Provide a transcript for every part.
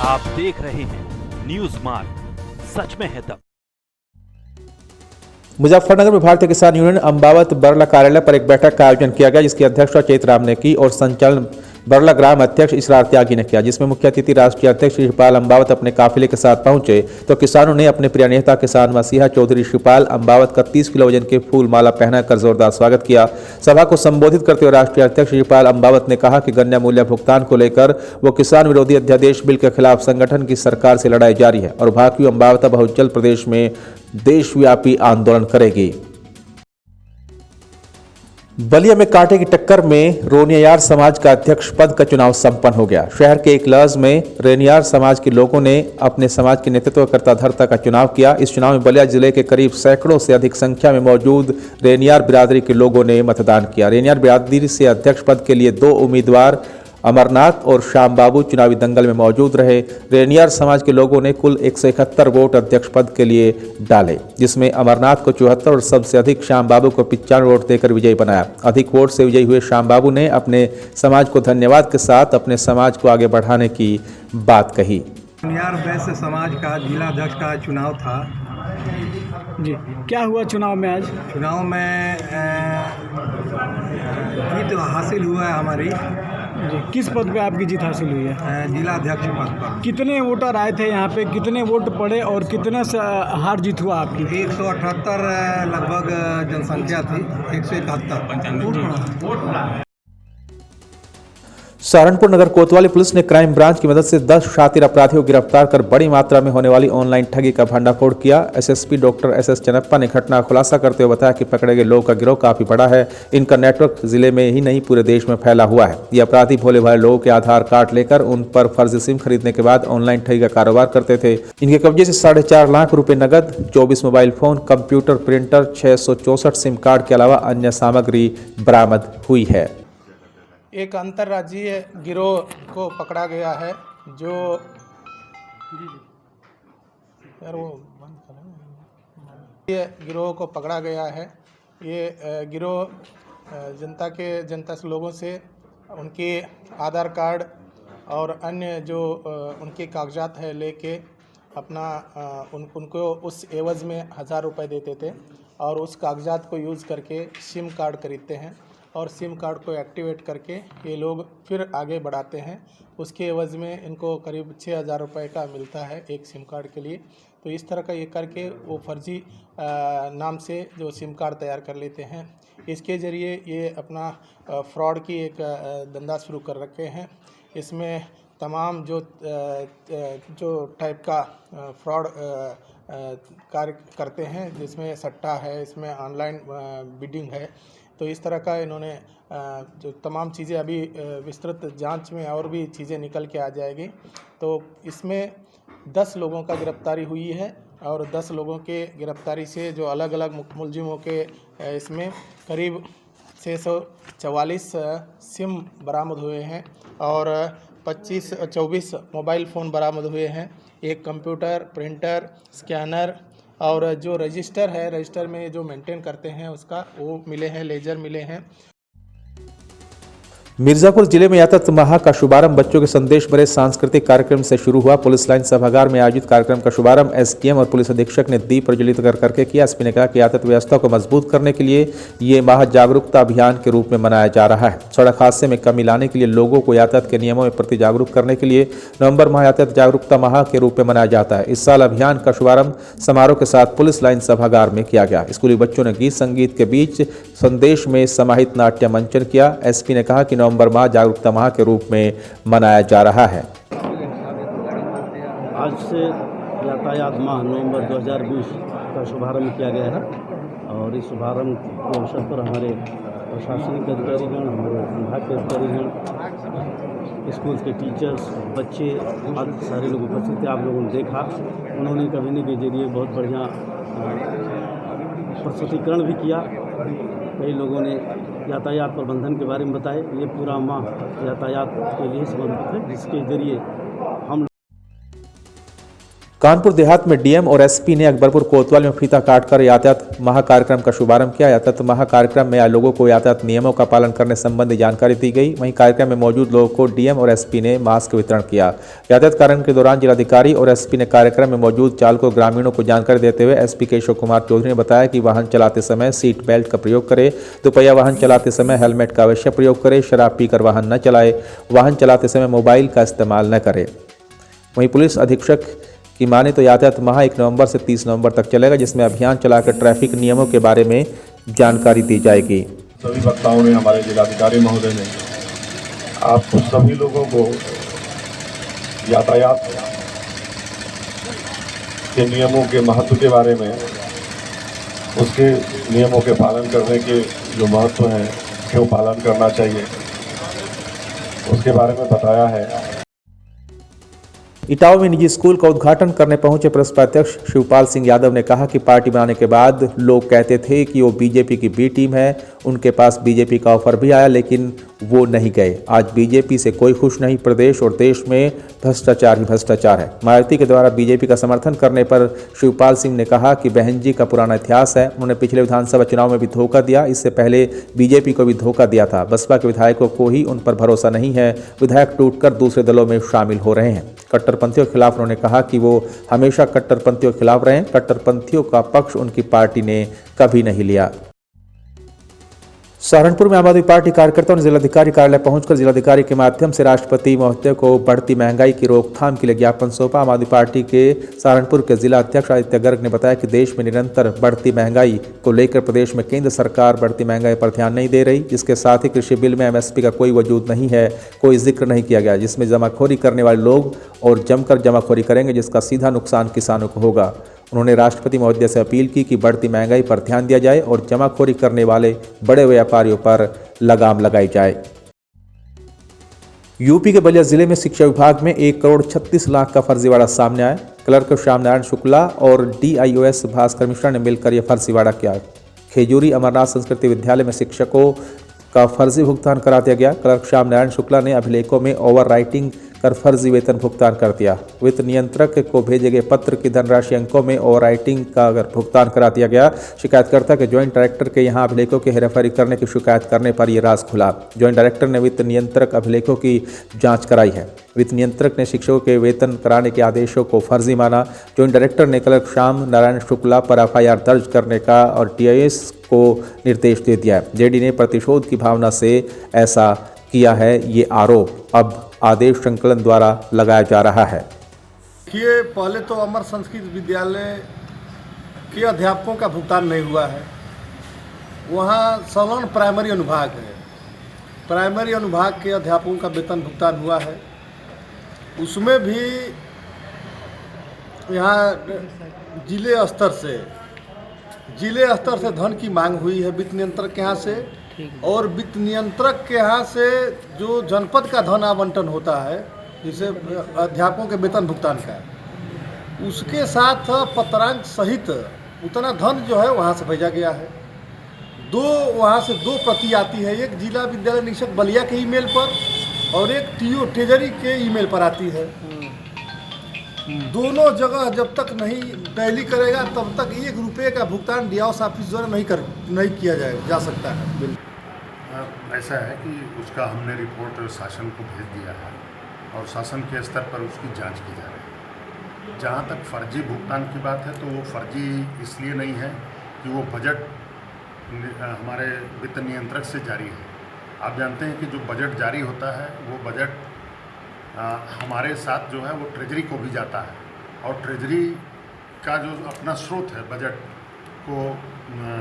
आप देख रहे हैं न्यूज मार्ग, सच में है दम। मुजफ्फरनगर में भारतीय किसान यूनियन अम्बावत बरला कार्यालय पर एक बैठक का आयोजन किया गया, जिसकी अध्यक्षता चेतराम ने की और संचालन बरला ग्राम अध्यक्ष इसरार त्यागी ने किया, जिसमें मुख्य अतिथि राष्ट्रीय अध्यक्ष शिवपाल अम्बावत अपने काफिले के साथ पहुंचे तो किसानों ने अपने प्रिय नेता किसान मसीहा चौधरी शिवपाल अम्बावत का 30 किलो वजन के फूल माला पहनाकर जोरदार स्वागत किया। सभा को संबोधित करते हुए राष्ट्रीय अध्यक्ष शिवपाल अम्बावत ने कहा कि गन्ना मूल्य भुगतान को लेकर वो किसान विरोधी अध्यादेश बिल के खिलाफ संगठन की सरकार से लड़ाई जारी है और भाकयू अम्बावत बहुत जल्द प्रदेश में देशव्यापी आंदोलन करेगी। बलिया में कांटे की टक्कर में रोनियार समाज का अध्यक्ष पद का चुनाव संपन्न हो गया। शहर के एक लॉज में रेनियार समाज के लोगों ने अपने समाज के नेतृत्वकर्ता धर्ता का चुनाव किया। इस चुनाव में बलिया जिले के करीब सैकड़ों से अधिक संख्या में मौजूद रेनियार बिरादरी के लोगों ने मतदान किया। रेनियार बिरादरी से अध्यक्ष पद के लिए 2 उम्मीदवार अमरनाथ और श्याम बाबू चुनावी दंगल में मौजूद रहे। रेनियार समाज के लोगों ने कुल 171 वोट अध्यक्ष पद के लिए डाले, जिसमें अमरनाथ को 74 और सबसे अधिक श्याम बाबू को 95 वोट देकर विजयी बनाया। अधिक वोट से विजयी हुए श्याम बाबू ने अपने समाज को धन्यवाद के साथ अपने समाज को आगे बढ़ाने की बात कही। रेनियार वैश्य समाज का जिला अध्यक्ष का चुनाव था जी। क्या हुआ चुनाव में? आज चुनाव में जीत हासिल हुआ है हमारी। जी, किस पद पे आपकी जीत हासिल हुई है? जिला अध्यक्ष पद पर। कितने वोटर आए थे यहाँ पे, कितने वोट पड़े और कितने से हार जीत हुआ आपकी? 178 लगभग जनसंख्या थी, 171। सहारनपुर नगर कोतवाली पुलिस ने क्राइम ब्रांच की मदद से 10 शातिर अपराधियों को गिरफ्तार कर बड़ी मात्रा में होने वाली ऑनलाइन ठगी का भंडाफोड़ किया। एसएसपी डॉक्टर एसएस चनप्पा ने घटना का खुलासा करते हुए बताया कि पकड़े गए लोगों का गिरोह काफी बड़ा है। इनका नेटवर्क जिले में ही नहीं पूरे देश में फैला हुआ है। ये अपराधी भोले भाले लोगों के आधार कार्ड लेकर उन पर फर्जी सिम खरीदने के बाद ऑनलाइन ठगी का कारोबार करते थे। इनके कब्जे से 4.5 लाख रुपए नकद, 24 mobile phone, computer, printer, 664 SIM card के अलावा अन्य सामग्री बरामद हुई है। एक अंतर्राज्यीय गिरोह को पकड़ा गया है जो ये गिरोह को पकड़ा गया है। ये गिरोह जनता से लोगों से उनके आधार कार्ड और अन्य जो उनके कागजात है लेके अपना उनको उस एवज़ में 1000 रुपये देते थे और उस कागजात को यूज़ करके सिम कार्ड खरीदते हैं और सिम कार्ड को एक्टिवेट करके ये लोग फिर आगे बढ़ाते हैं। उसके एवज़ में इनको करीब 6000 रुपये का मिलता है एक सिम कार्ड के लिए। तो इस तरह का ये करके वो फर्जी नाम से जो सिम कार्ड तैयार कर लेते हैं। इसके ज़रिए ये अपना फ्रॉड की एक धंधा शुरू कर रखे हैं। इसमें तमाम जो टाइप का फ्रॉड कार्य करते हैं, जिसमें सट्टा है, इसमें ऑनलाइन बिडिंग है। तो इस तरह का इन्होंने जो तमाम चीज़ें अभी विस्तृत जांच में और भी चीज़ें निकल के आ जाएगी। तो इसमें 10 लोगों का गिरफ्तारी हुई है और 10 लोगों के गिरफ्तारी से जो अलग अलग मुलजिमों के इसमें करीब 644 सिम बरामद हुए हैं और 24 मोबाइल फ़ोन बरामद हुए हैं। एक कंप्यूटर, प्रिंटर, स्कैनर और जो रजिस्टर है, रजिस्टर में जो मेंटेन करते हैं उसका वो मिले हैं, लेजर मिले हैं। मिर्जापुर जिले में यातायात माह का शुभारंभ बच्चों के संदेश भरे सांस्कृतिक कार्यक्रम से शुरू हुआ। पुलिस लाइन सभागार में आयोजित कार्यक्रम का शुभारंभ एसडीएम और पुलिस अधीक्षक ने दीप प्रज्वलित करके किया। एसपी ने कहा कि यातायात व्यवस्था को मजबूत करने के लिए ये माह जागरूकता अभियान के रूप में मनाया जा रहा है। सड़क हादसे में कमी लाने के लिए लोगों को यातायात के नियमों में प्रति जागरूक करने के लिए नवंबर माह यातायात जागरूकता माह के रूप में मनाया जाता है। इस साल अभियान का शुभारंभ समारोह के साथ पुलिस लाइन सभागार में किया गया। स्कूली बच्चों ने गीत संगीत के बीच संदेश में समाहित नाट्य मंचन किया। एसपी ने कहा कि नवंबर माह जागरूकता माह के रूप में मनाया जा रहा है। आज से यातायात माह नवंबर 2020 का शुभारंभ किया गया है और इस शुभारंभ के अवसर पर हमारे प्रशासनिक अधिकारीगण, हमारे विभाग के अधिकारीगण, स्कूल के टीचर्स, बच्चे आदि सारे लोग उपस्थित थे। आप लोगों ने देखा, उन्होंने कविनी के जरिए बहुत बढ़िया प्रस्तुतिकरण भी किया। कई लोगों ने यातायात प्रबंधन के बारे में बताए। ये पूरा माह यातायात के लिए समर्पित है, जिसके जरिए हम कानपुर देहात में डीएम और एसपी ने अकबरपुर कोतवाल में फीता काटकर यातायात माह कार्यक्रम का शुभारंभ किया। यातायात माह कार्यक्रम में लोगों को यातायात नियमों का पालन करने संबंधी जानकारी दी गई। वहीं कार्यक्रम में मौजूद लोगों को डीएम और एसपी ने मास्क वितरण किया। यातायात कार्यक्रम के दौरान जिलाधिकारी और एसपी ने कार्यक्रम में मौजूद चालकों ग्रामीणों को जानकारी देते हुए एसपी केशव कुमार चौधरी ने बताया कि वाहन चलाते समय सीट बेल्ट का प्रयोग करें, दोपहिया वाहन चलाते समय हेलमेट का अवश्य प्रयोग करें, शराब पीकर वाहन न चलाए, वाहन चलाते समय मोबाइल का इस्तेमाल न करें। वहीं पुलिस अधीक्षक की माने तो यातायात माह 1 नवंबर से 30 नवंबर तक चलेगा, जिसमें अभियान चलाकर ट्रैफिक नियमों के बारे में जानकारी दी जाएगी। सभी वक्ताओं ने, हमारे जिलाधिकारी महोदय ने आप सभी लोगों को यातायात के नियमों के महत्व के बारे में, उसके नियमों के पालन करने के जो महत्व हैं, क्यों पालन करना चाहिए, उसके बारे में बताया है। इटावा में निजी स्कूल का उद्घाटन करने पहुंचे प्रदेश अध्यक्ष शिवपाल सिंह यादव ने कहा कि पार्टी बनाने के बाद लोग कहते थे कि वो बीजेपी की बी टीम है, उनके पास बीजेपी का ऑफर भी आया लेकिन वो नहीं गए। आज बीजेपी से कोई खुश नहीं, प्रदेश और देश में भ्रष्टाचार ही भ्रष्टाचार है। मायावती के द्वारा बीजेपी का समर्थन करने पर शिवपाल सिंह ने कहा कि बहन जी का पुराना इतिहास है, उन्होंने पिछले विधानसभा चुनाव में भी धोखा दिया, इससे पहले बीजेपी को भी धोखा दिया था। बसपा के विधायकों को ही उन पर भरोसा नहीं है, विधायक टूटकर दूसरे दलों में शामिल हो रहे हैं। कट्टरपंथियों के खिलाफ उन्होंने कहा कि वो हमेशा कट्टरपंथियों के खिलाफ रहे, कट्टरपंथियों का पक्ष उनकी पार्टी ने कभी नहीं लिया। सहारनपुर में आम आदमी पार्टी कार्यकर्ताओं ने जिलाधिकारी कार्यालय पहुंचकर जिलाधिकारी के माध्यम से राष्ट्रपति महोदय को बढ़ती महंगाई की रोकथाम के लिए ज्ञापन सौंपा। आम आदमी पार्टी के सहारनपुर के जिला अध्यक्ष आदित्य गर्ग ने बताया कि देश में निरंतर बढ़ती महंगाई को लेकर प्रदेश में केंद्र सरकार बढ़ती महंगाई पर ध्यान नहीं दे रही। इसके साथ ही कृषि बिल में एमएसपी का कोई वजूद नहीं है, कोई जिक्र नहीं किया गया, जिसमें जमाखोरी करने वाले लोग और जमकर जमाखोरी करेंगे, जिसका सीधा नुकसान किसानों को होगा। उन्होंने राष्ट्रपति महोदय से अपील की कि बढ़ती महंगाई पर ध्यान दिया जाए और जमाखोरी करने वाले बड़े व्यापारियों पर लगाम लगाई जाए। यूपी के बलिया जिले में शिक्षा विभाग में 1 करोड़ 36 लाख का फर्जीवाड़ा सामने आया। क्लर्क श्याम नारायण शुक्ला और DIOS भास्कर मिश्रा ने मिलकर यह फर्जीवाड़ा किया। खेजूरी अमरनाथ संस्कृति विद्यालय में शिक्षकों का फर्जी भुगतान करा दिया गया। क्लर्क श्याम नारायण शुक्ला ने अभिलेखों में ओवर राइटिंग कर फर्जी वेतन भुगतान कर दिया। वित्त नियंत्रक को भेजे गए पत्र की धनराशि अंकों में ओवर राइटिंग का भुगतान करा दिया गया। शिकायतकर्ता के ज्वाइंट डायरेक्टर के यहां अभिलेखों की हेराफेरी करने की शिकायत करने पर यह राज खुला। ज्वाइंट डायरेक्टर ने वित्त नियंत्रक अभिलेखों की जांच कराई है। वित्त नियंत्रक ने शिक्षकों के वेतन कराने के आदेशों को फर्जी माना। ज्वाइंट डायरेक्टर ने क्लर्क श्याम नारायण शुक्ला पर FIR दर्ज करने का और DIOS को निर्देश दे दिया। जेडी ने प्रतिशोध की भावना से ऐसा किया है, ये आरोप अब आदेश संकलन द्वारा लगाया जा रहा है। देखिए, पहले तो अमर संस्कृत विद्यालय के अध्यापकों का भुगतान नहीं हुआ है। वहाँ संलग्न प्राइमरी अनुभाग है, प्राइमरी अनुभाग के अध्यापकों का वेतन भुगतान हुआ है। उसमें भी यहाँ जिले स्तर से धन की मांग हुई है वित्त नियंत्रक के यहाँ से, और वित्त नियंत्रक के यहाँ से जो जनपद का धन आवंटन होता है, जिसे अध्यापकों के वेतन भुगतान का, उसके साथ पत्रांक सहित उतना धन जो है वहाँ से भेजा गया है। वहाँ से 2 प्रति आती है, एक जिला विद्यालय निरीक्षक बलिया के ईमेल पर और एक TO ट्रेजरी के ईमेल पर आती है। दोनों जगह जब तक नहीं टैली करेगा तब तक 1 रुपये का भुगतान DIOS ऑफिस द्वारा नहीं किया जा सकता है। ऐसा है कि उसका हमने रिपोर्ट शासन को भेज दिया है और शासन के स्तर पर उसकी जांच की जा रही है। जहाँ तक फर्जी भुगतान की बात है तो वो फर्जी इसलिए नहीं है कि वो बजट हमारे वित्त नियंत्रक से जारी है। आप जानते हैं कि जो बजट जारी होता है वो बजट हमारे साथ जो है वो ट्रेजरी को भी जाता है, और ट्रेजरी का जो अपना स्रोत है बजट को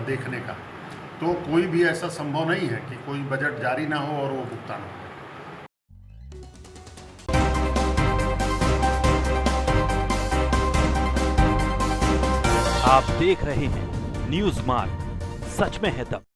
देखने का, तो कोई भी ऐसा संभव नहीं है कि कोई बजट जारी ना हो और वो भुगतान हो। आप देख रहे हैं न्यूज़ मार्ग, सच में है दम।